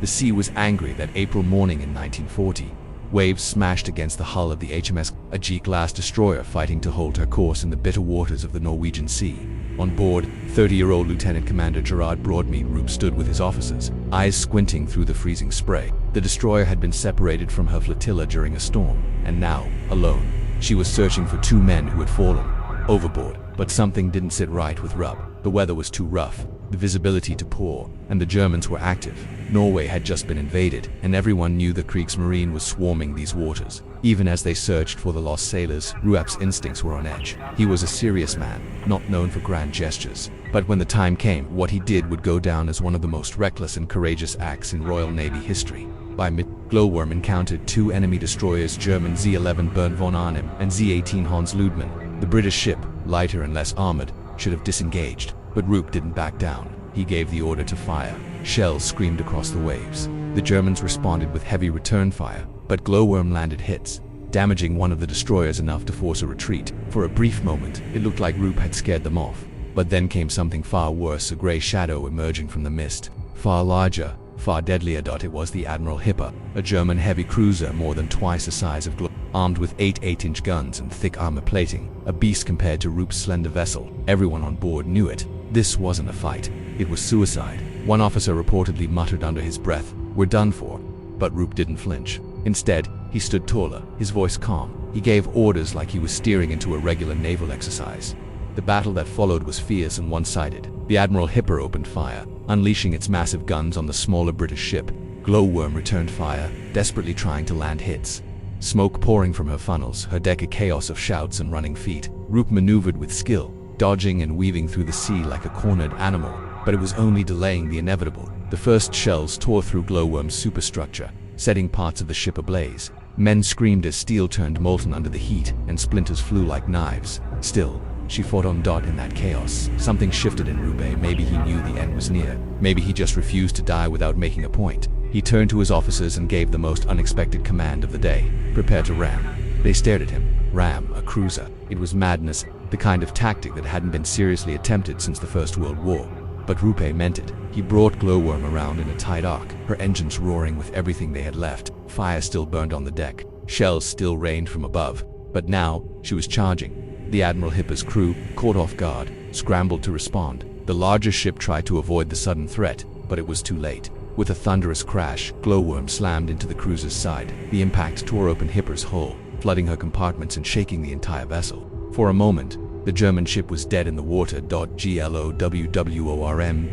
The sea was angry that April morning in 1940. Waves smashed against the hull of the HMS, a G-class destroyer fighting to hold her course in the bitter waters of the Norwegian Sea. On board, 30-year-old Lieutenant Commander Gerard Broadmead Roop stood with his officers, eyes squinting through the freezing spray. The destroyer had been separated from her flotilla during a storm, and now, alone, she was searching for two men who had fallen overboard. But something didn't sit right with Rupp. The weather was too rough, the visibility too poor, and the Germans were active. Norway had just been invaded, and everyone knew the Kriegsmarine was swarming these waters. Even as they searched for the lost sailors, Rupp's instincts were on edge. He was a serious man, not known for grand gestures. But when the time came, what he did would go down as one of the most reckless and courageous acts in Royal Navy history. By mid, Glowworm encountered two enemy destroyers, German Z-11 Bernd von Arnim and Z-18 Hans Ludman. The British ship, lighter and less armored, should have disengaged, but Rupp didn't back down. He gave the order to fire. Shells screamed across the waves. The Germans responded with heavy return fire, but Glowworm landed hits, damaging one of the destroyers enough to force a retreat. For a brief moment, it looked like Rupp had scared them off. But then came something far worse, a grey shadow emerging from the mist. Far larger, far deadlier. It was the Admiral Hipper, a German heavy cruiser more than twice the size of Glowworm, armed with 8 8-inch guns and thick armor plating, a beast compared to Rupp's slender vessel. Everyone on board knew it. This wasn't a fight. It was suicide. One officer reportedly muttered under his breath, "We're done for." But Rupp didn't flinch. Instead, he stood taller, his voice calm. He gave orders like he was steering into a regular naval exercise. The battle that followed was fierce and one-sided. The Admiral Hipper opened fire, unleashing its massive guns on the smaller British ship. Glowworm returned fire, desperately trying to land hits. Smoke pouring from her funnels, her deck a chaos of shouts and running feet. Rupp maneuvered with skill, dodging and weaving through the sea like a cornered animal, but it was only delaying the inevitable. The first shells tore through Glowworm's superstructure, setting parts of the ship ablaze. Men screamed as steel turned molten under the heat, and splinters flew like knives. Still, she fought on. In that chaos, something shifted in Rupp. Maybe he knew the end was near. Maybe he just refused to die without making a point. He turned to his officers and gave the most unexpected command of the day: "Prepare to ram." They stared at him. Ram a cruiser. It was madness, the kind of tactic that hadn't been seriously attempted since the First World War. But Rupp meant it. He brought Glowworm around in a tight arc, her engines roaring with everything they had left. Fire still burned on the deck. Shells still rained from above. But now, she was charging. The Admiral Hipper's crew, caught off guard, scrambled to respond. The larger ship tried to avoid the sudden threat, but it was too late. With a thunderous crash, Glowworm slammed into the cruiser's side. The impact tore open Hipper's hull, flooding her compartments and shaking the entire vessel. For a moment, the German ship was dead in the water. Glowworm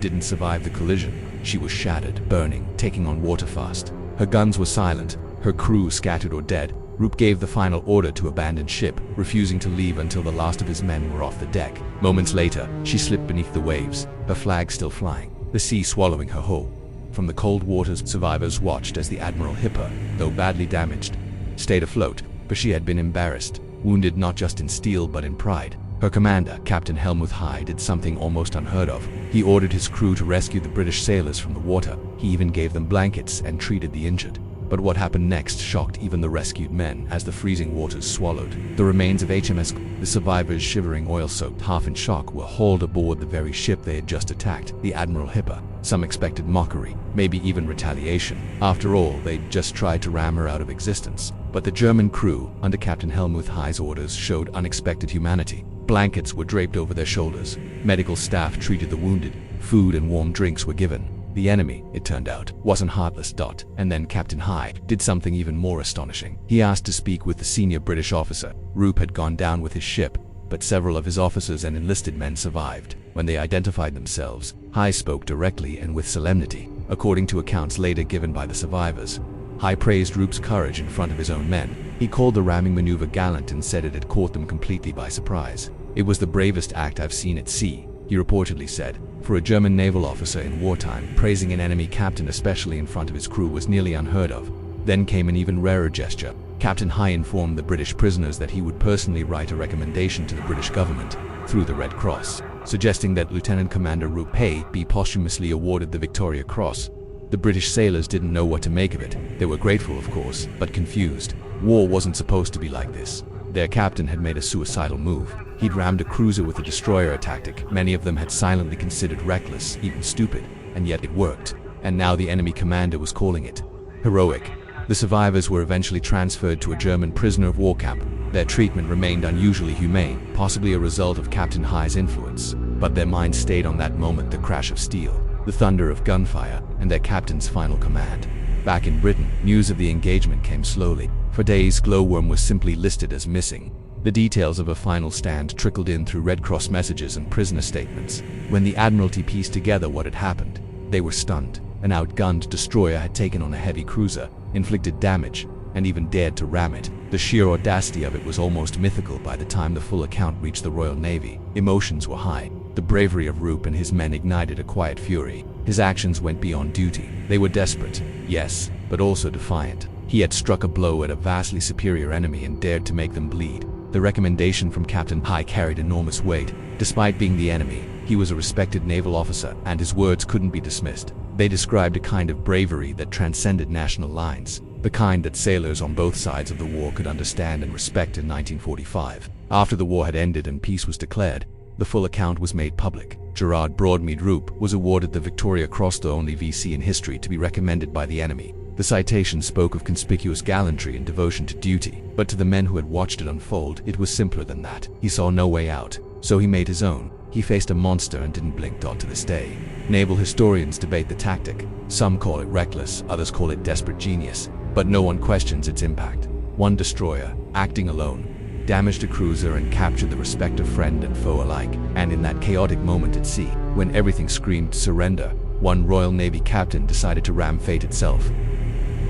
didn't survive the collision. She was shattered, burning, taking on water fast. Her guns were silent, her crew scattered or dead. Rupp gave the final order to abandon ship, refusing to leave until the last of his men were off the deck. Moments later, she slipped beneath the waves, her flag still flying, the sea swallowing her whole. From the cold waters, survivors watched as the Admiral Hipper, though badly damaged, stayed afloat, but she had been embarrassed, wounded not just in steel but in pride. Her commander, Captain Helmut High, did something almost unheard of. He ordered his crew to rescue the British sailors from the water. He even gave them blankets and treated the injured. But what happened next shocked even the rescued men as the freezing waters swallowed the remains of HMS. The survivors, shivering, oil-soaked, half in shock, were hauled aboard the very ship they had just attacked, the Admiral Hipper. Some expected mockery, maybe even retaliation. After all, they'd just tried to ram her out of existence. But the German crew, under Captain Helmut High's orders, showed unexpected humanity. Blankets were draped over their shoulders. Medical staff treated the wounded. Food and warm drinks were given. The enemy, it turned out, wasn't heartless. And then Captain High did something even more astonishing. He asked to speak with the senior British officer. Rupp had gone down with his ship, but several of his officers and enlisted men survived. When they identified themselves, High spoke directly and with solemnity. According to accounts later given by the survivors, High praised Rupp's courage in front of his own men. He called the ramming maneuver gallant and said it had caught them completely by surprise. "It was the bravest act I've seen at sea," he reportedly said. For a German naval officer in wartime, praising an enemy captain, especially in front of his crew, was nearly unheard of. Then came an even rarer gesture. Captain High informed the British prisoners that he would personally write a recommendation to the British government through the Red Cross, suggesting that Lieutenant Commander Rupp be posthumously awarded the Victoria Cross. The British sailors didn't know what to make of it. They were grateful, of course, but confused. War wasn't supposed to be like this. Their captain had made a suicidal move. He'd rammed a cruiser with a destroyer tactic many of them had silently considered reckless, even stupid, and yet it worked. and now the enemy commander was calling it heroic. The survivors were eventually transferred to a German prisoner of war camp. Their treatment remained unusually humane, possibly a result of Captain High's influence, but their minds stayed on that moment, the crash of steel, the thunder of gunfire, and their captain's final command. Back in Britain, news of the engagement came slowly. For days, Glowworm was simply listed as missing. The details of a final stand trickled in through Red Cross messages and prisoner statements. When the Admiralty pieced together what had happened, they were stunned. An outgunned destroyer had taken on a heavy cruiser, inflicted damage, and even dared to ram it. The sheer audacity of it was almost mythical by the time the full account reached the Royal Navy. Emotions were high. The bravery of Roop and his men ignited a quiet fury. His actions went beyond duty. They were desperate, yes, but also defiant. He had struck a blow at a vastly superior enemy and dared to make them bleed. The recommendation from Captain High carried enormous weight. Despite being the enemy, he was a respected naval officer, and his words couldn't be dismissed. They described a kind of bravery that transcended national lines, the kind that sailors on both sides of the war could understand and respect in 1945. After the war had ended and peace was declared, the full account was made public. Gerard Broadmead Roop was awarded the Victoria Cross, the only VC in history to be recommended by the enemy. The citation spoke of conspicuous gallantry and devotion to duty, but to the men who had watched it unfold, it was simpler than that. He saw no way out, so he made his own. He faced a monster and didn't blink. To this day, naval historians debate the tactic. Some call it reckless, others call it desperate genius, but no one questions its impact. One destroyer, acting alone, damaged a cruiser and captured the respect of friend and foe alike. And in that chaotic moment at sea, when everything screamed surrender, one Royal Navy captain decided to ram fate itself.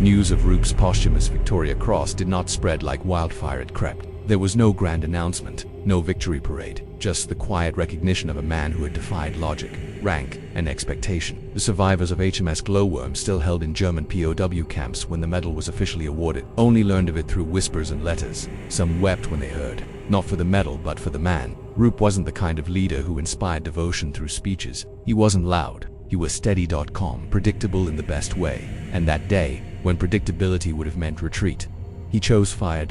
News of Roop's posthumous Victoria Cross did not spread like wildfire. It crept. There was no grand announcement, no victory parade, just the quiet recognition of a man who had defied logic, rank, and expectation. The survivors of HMS Glowworm, still held in German POW camps when the medal was officially awarded, only learned of it through whispers and letters. Some wept when they heard, not for the medal but for the man. Roop wasn't the kind of leader who inspired devotion through speeches. He wasn't loud. He was steady, calm, predictable in the best way. And that day, when predictability would have meant retreat, he chose fire.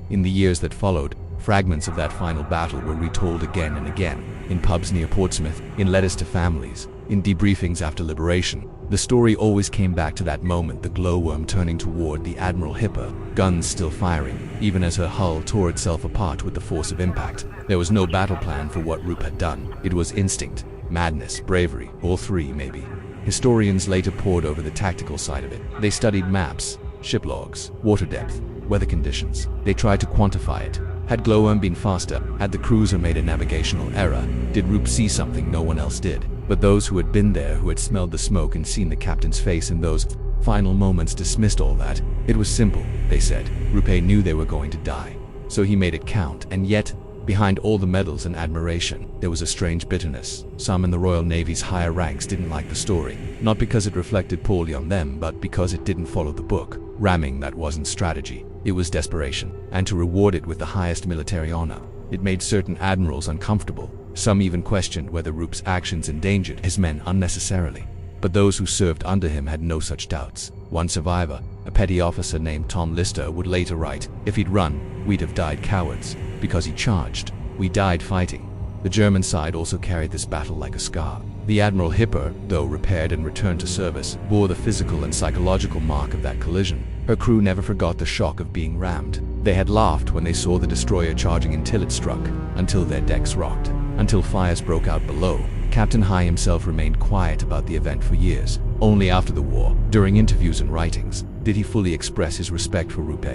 In the years that followed, fragments of that final battle were retold again and again, in pubs near Portsmouth, in letters to families, in debriefings after liberation. The story always came back to that moment, the Glowworm turning toward the Admiral Hipper, guns still firing, even as her hull tore itself apart with the force of impact. There was no battle plan for what Roop had done. It was instinct, madness, bravery, all three maybe. Historians later pored over the tactical side of it. They studied maps, ship logs, water depth, weather conditions. They tried to quantify it. Had Glowworm been faster? Had the cruiser made a navigational error? Did Roop see something no one else did? But those who had been there, who had smelled the smoke and seen the captain's face in those final moments, dismissed all that. It was simple, they said. Roop knew they were going to die, so he made it count. And yet, behind all the medals and admiration, there was a strange bitterness. Some in the Royal Navy's higher ranks didn't like the story, not because it reflected poorly on them, but because it didn't follow the book. Ramming, that wasn't strategy. It was desperation, and to reward it with the highest military honor. It made certain admirals uncomfortable. Some even questioned whether Roop's actions endangered his men unnecessarily. But those who served under him had no such doubts. One survivor, a petty officer named Tom Lister, would later write, "If he'd run, we'd have died cowards. Because he charged, we died fighting." The German side also carried this battle like a scar. The Admiral Hipper, though repaired and returned to service, bore the physical and psychological mark of that collision. Her crew never forgot the shock of being rammed. They had laughed when they saw the destroyer charging until it struck, until their decks rocked, until fires broke out below. Captain High himself remained quiet about the event for years. Only after the war, during interviews and writings, did he fully express his respect for Roop.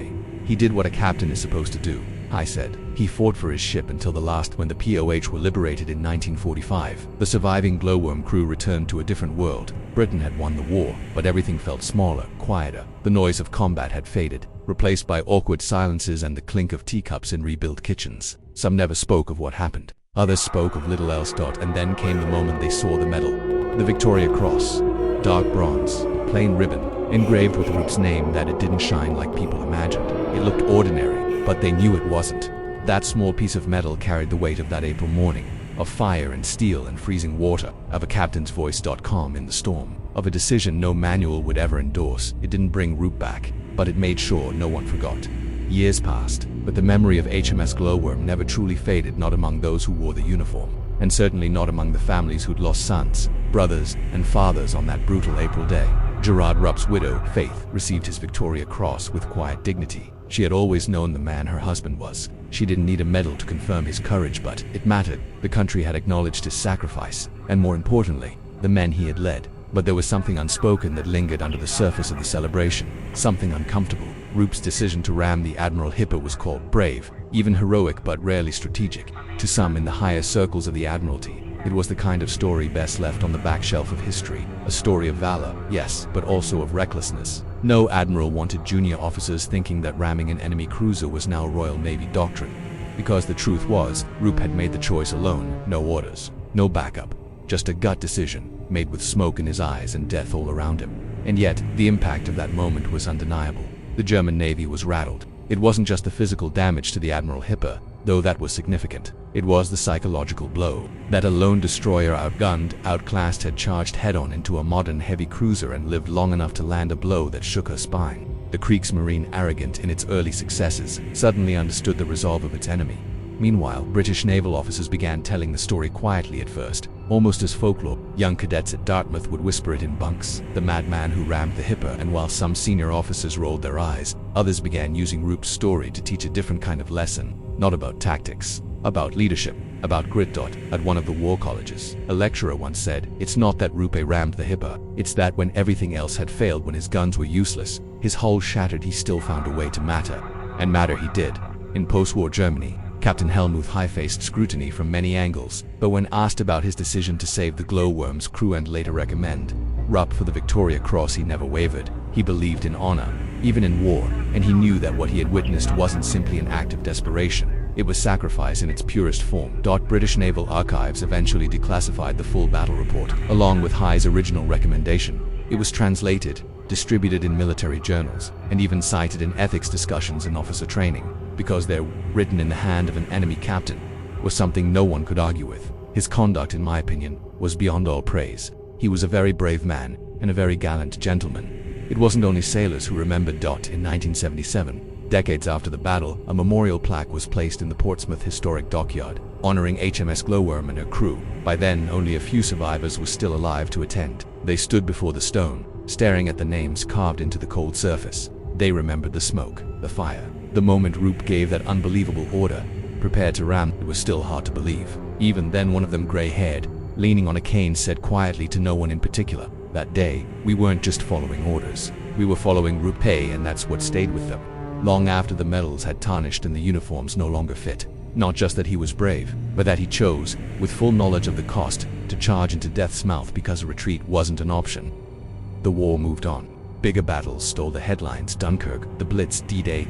He did what a captain is supposed to do, High said. He fought for his ship until the last. When the POH were liberated in 1945, the surviving Glowworm crew returned to a different world. Britain had won the war, but everything felt smaller, quieter. The noise of combat had faded, replaced by awkward silences and the clink of teacups in rebuilt kitchens. Some never spoke of what happened. Others spoke of little else. And then came the moment they saw the medal. The Victoria Cross, dark bronze, plain ribbon, engraved with Roop's name. That it didn't shine like people imagined. It looked ordinary, but they knew it wasn't. That small piece of metal carried the weight of that April morning, of fire and steel and freezing water, of a captain's voice. Calm in the storm, of a decision no manual would ever endorse. It didn't bring Roop back, but it made sure no one forgot. Years passed, but the memory of HMS Glowworm never truly faded, not among those who wore the uniform. and certainly not among the families who'd lost sons, brothers, and fathers on that brutal April day. Gerard Rupp's widow, Faith, received his Victoria Cross with quiet dignity. She had always known the man her husband was. She didn't need a medal to confirm his courage, but it mattered. The country had acknowledged his sacrifice, and more importantly, the men he had led. But there was something unspoken that lingered under the surface of the celebration, something uncomfortable. Rupp's decision to ram the Admiral Hipper was called brave, even heroic, but rarely strategic. To some in the higher circles of the Admiralty, it was the kind of story best left on the back shelf of history. A story of valor, yes, but also of recklessness. No admiral wanted junior officers thinking that ramming an enemy cruiser was now Royal Navy doctrine. Because the truth was, Rupp had made the choice alone, no orders, no backup. Just a gut decision, made with smoke in his eyes and death all around him. And yet, the impact of that moment was undeniable. The German Navy was rattled. It wasn't just the physical damage to the Admiral Hipper, though that was significant. It was the psychological blow. That a lone destroyer outgunned, outclassed had charged head-on into a modern heavy cruiser and lived long enough to land a blow that shook her spine. The Kriegsmarine, arrogant in its early successes, suddenly understood the resolve of its enemy. Meanwhile, British naval officers began telling the story quietly at first, almost as folklore. Young cadets at Dartmouth would whisper it in bunks, the madman who rammed the Hipper, and while some senior officers rolled their eyes, others began using Rupp's story to teach a different kind of lesson, not about tactics, about leadership, about grit. At one of the war colleges, a lecturer once said, "It's not that Rupp rammed the Hipper, it's that when everything else had failed, when his guns were useless, his hull shattered, he still found a way to matter." And matter he did. In post-war Germany, Captain Helmuth High faced scrutiny from many angles, but when asked about his decision to save the Glowworm's crew and later recommend Rupp for the Victoria Cross, he never wavered. He believed in honor, even in war, and he knew that what he had witnessed wasn't simply an act of desperation. It was sacrifice in its purest form. British Naval Archives eventually declassified the full battle report, along with High's original recommendation. It was translated, distributed in military journals, and even cited in ethics discussions and officer training, because they're written in the hand of an enemy captain, was something no one could argue with. His conduct, in my opinion, was beyond all praise. He was a very brave man, and a very gallant gentleman. It wasn't only sailors who remembered. In 1977, decades after the battle, a memorial plaque was placed in the Portsmouth Historic Dockyard, honoring HMS Glowworm and her crew. By then, only a few survivors were still alive to attend. They stood before the stone, staring at the names carved into the cold surface. They remembered the smoke, the fire, the moment Rupp gave that unbelievable order, "Prepare to ram." It was still hard to believe. Even then, one of them, gray-haired, leaning on a cane, said quietly to no one in particular, "That day, we weren't just following orders. We were following Rupp, and that's what stayed with them." Long after the medals had tarnished and the uniforms no longer fit. Not just that he was brave, but that he chose, with full knowledge of the cost, to charge into death's mouth because a retreat wasn't an option. The war moved on. Bigger battles stole the headlines: Dunkirk, the Blitz, D-Day.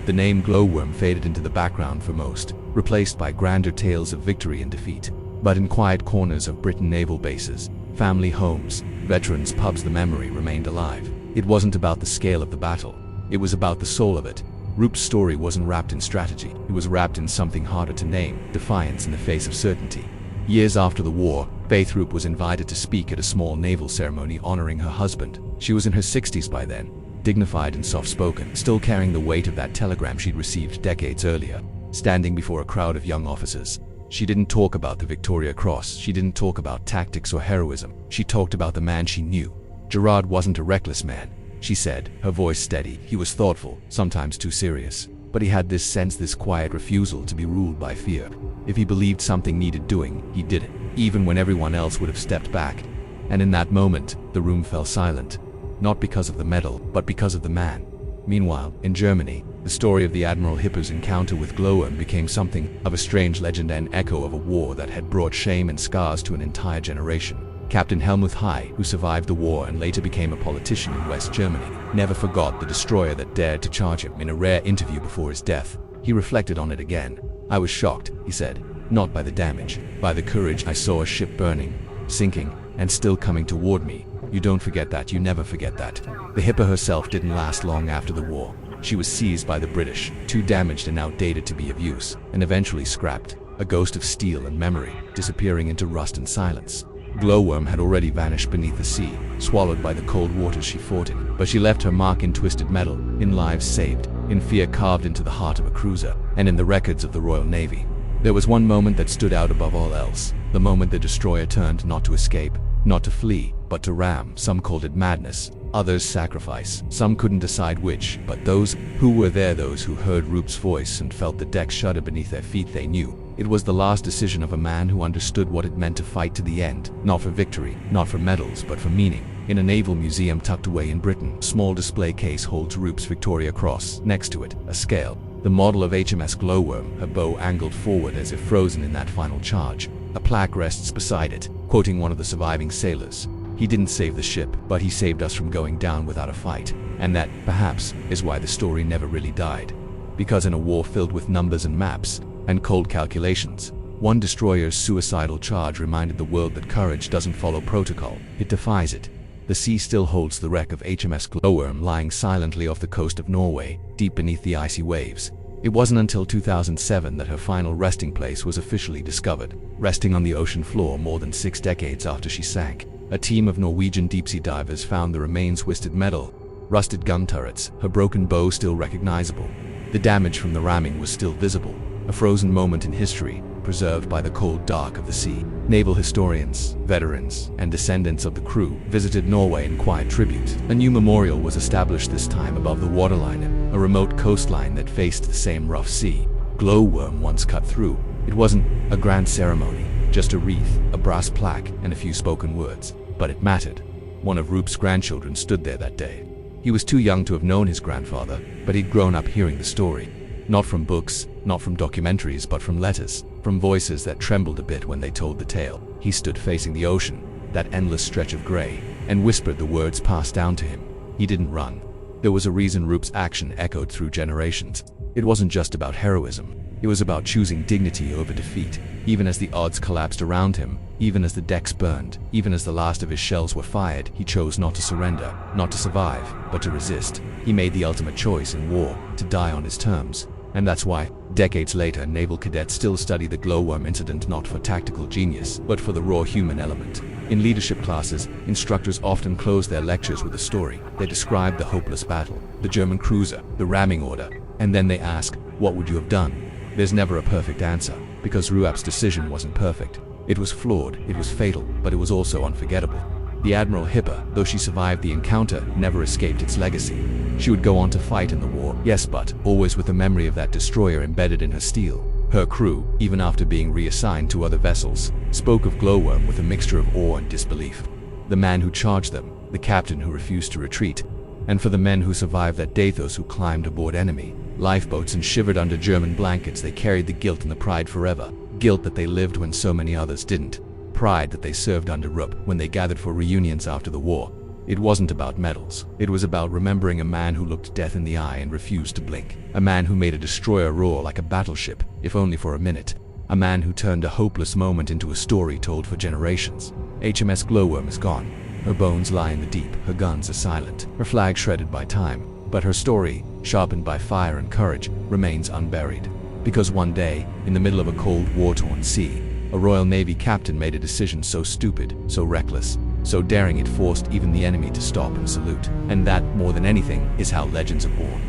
The name Glowworm faded into the background for most, replaced by grander tales of victory and defeat. But in quiet corners of Britain naval bases, family homes, veterans' pubs, the memory remained alive. It wasn't about the scale of the battle. It was about the soul of it. Rupp's story wasn't wrapped in strategy. It was wrapped in something harder to name: defiance in the face of certainty. Years after the war, Faith Rupp was invited to speak at a small naval ceremony honoring her husband. She was in her 60s by then, dignified and soft-spoken, still carrying the weight of that telegram she'd received decades earlier. Standing before a crowd of young officers, she didn't talk about the Victoria Cross. She didn't talk about tactics or heroism. She talked about the man she knew. Gerard wasn't a reckless man, she said, her voice steady. He was thoughtful, sometimes too serious. But he had this sense, this quiet refusal to be ruled by fear. If he believed something needed doing, he did it, even when everyone else would have stepped back. And in that moment, the room fell silent. Not because of the medal, but because of the man. Meanwhile, in Germany, the story of the Admiral Hipper's encounter with Glowworm became something of a strange legend and echo of a war that had brought shame and scars to an entire generation. Captain Helmuth High, who survived the war and later became a politician in West Germany, never forgot the destroyer that dared to charge him. In a rare interview before his death, he reflected on it again. "I was shocked," he said, "not by the damage, by the courage. I saw a ship burning, sinking, and still coming toward me. You don't forget that, you never forget that." The Hipper herself didn't last long after the war. She was seized by the British, too damaged and outdated to be of use, and eventually scrapped, a ghost of steel and memory, disappearing into rust and silence. Glowworm had already vanished beneath the sea, swallowed by the cold waters she fought in, but she left her mark in twisted metal, in lives saved, in fear carved into the heart of a cruiser, and in the records of the Royal Navy. There was one moment that stood out above all else, the moment the destroyer turned not to escape, not to flee, but to ram. Some called it madness, others sacrifice. Some couldn't decide which, but those who were there, those who heard Roop's voice and felt the deck shudder beneath their feet, they knew it was the last decision of a man who understood what it meant to fight to the end, not for victory, not for medals, but for meaning. In a naval museum tucked away in Britain, a small display case holds Roop's Victoria Cross. Next to it, a scale, the model of HMS Glowworm, her bow angled forward as if frozen in that final charge. A plaque rests beside it, quoting one of the surviving sailors. "He didn't save the ship, but he saved us from going down without a fight." And that, perhaps, is why the story never really died. Because in a war filled with numbers and maps, and cold calculations, one destroyer's suicidal charge reminded the world that courage doesn't follow protocol, it defies it. The sea still holds the wreck of HMS Glowworm lying silently off the coast of Norway, deep beneath the icy waves. It wasn't until 2007 that her final resting place was officially discovered, resting on the ocean floor more than 6 decades after she sank. A team of Norwegian deep-sea divers found the remains: twisted metal, rusted gun turrets, her broken bow still recognizable. The damage from the ramming was still visible, a frozen moment in history, preserved by the cold dark of the sea. Naval historians, veterans, and descendants of the crew visited Norway in quiet tribute. A new memorial was established, this time above the waterline, a remote coastline that faced the same rough sea. Glowworm once cut through. It wasn't a grand ceremony, just a wreath, a brass plaque, and a few spoken words. But it mattered. One of Roop's grandchildren stood there that day. He was too young to have known his grandfather, but he'd grown up hearing the story. Not from books, not from documentaries, but from letters, from voices that trembled a bit when they told the tale. He stood facing the ocean, that endless stretch of gray, and whispered the words passed down to him. He didn't run. There was a reason Roop's action echoed through generations. It wasn't just about heroism. It was about choosing dignity over defeat, even as the odds collapsed around him, even as the decks burned, even as the last of his shells were fired. He chose not to surrender, not to survive, but to resist. He made the ultimate choice in war, to die on his terms. And that's why, decades later, naval cadets still study the Glowworm incident, not for tactical genius, but for the raw human element. In leadership classes, instructors often close their lectures with a story. They describe the hopeless battle, the German cruiser, the ramming order, and then they ask, "What would you have done?" There's never a perfect answer, because Ruap's decision wasn't perfect. It was flawed, it was fatal, but it was also unforgettable. The Admiral Hipper, though she survived the encounter, never escaped its legacy. She would go on to fight in the war, yes, but always with the memory of that destroyer embedded in her steel. Her crew, even after being reassigned to other vessels, spoke of Glowworm with a mixture of awe and disbelief. The man who charged them, the captain who refused to retreat, and for the men who survived that day, those who climbed aboard enemy lifeboats and shivered under German blankets, they carried the guilt and the pride forever. Guilt that they lived when so many others didn't. Pride that they served under Rupp when they gathered for reunions after the war. It wasn't about medals. It was about remembering a man who looked death in the eye and refused to blink. A man who made a destroyer roar like a battleship, if only for a minute. A man who turned a hopeless moment into a story told for generations. HMS Glowworm is gone. Her bones lie in the deep, her guns are silent, her flag shredded by time. But her story, sharpened by fire and courage, remains unburied. Because one day, in the middle of a cold, war-torn sea, a Royal Navy captain made a decision so stupid, so reckless, so daring it forced even the enemy to stop and salute. And that, more than anything, is how legends are born.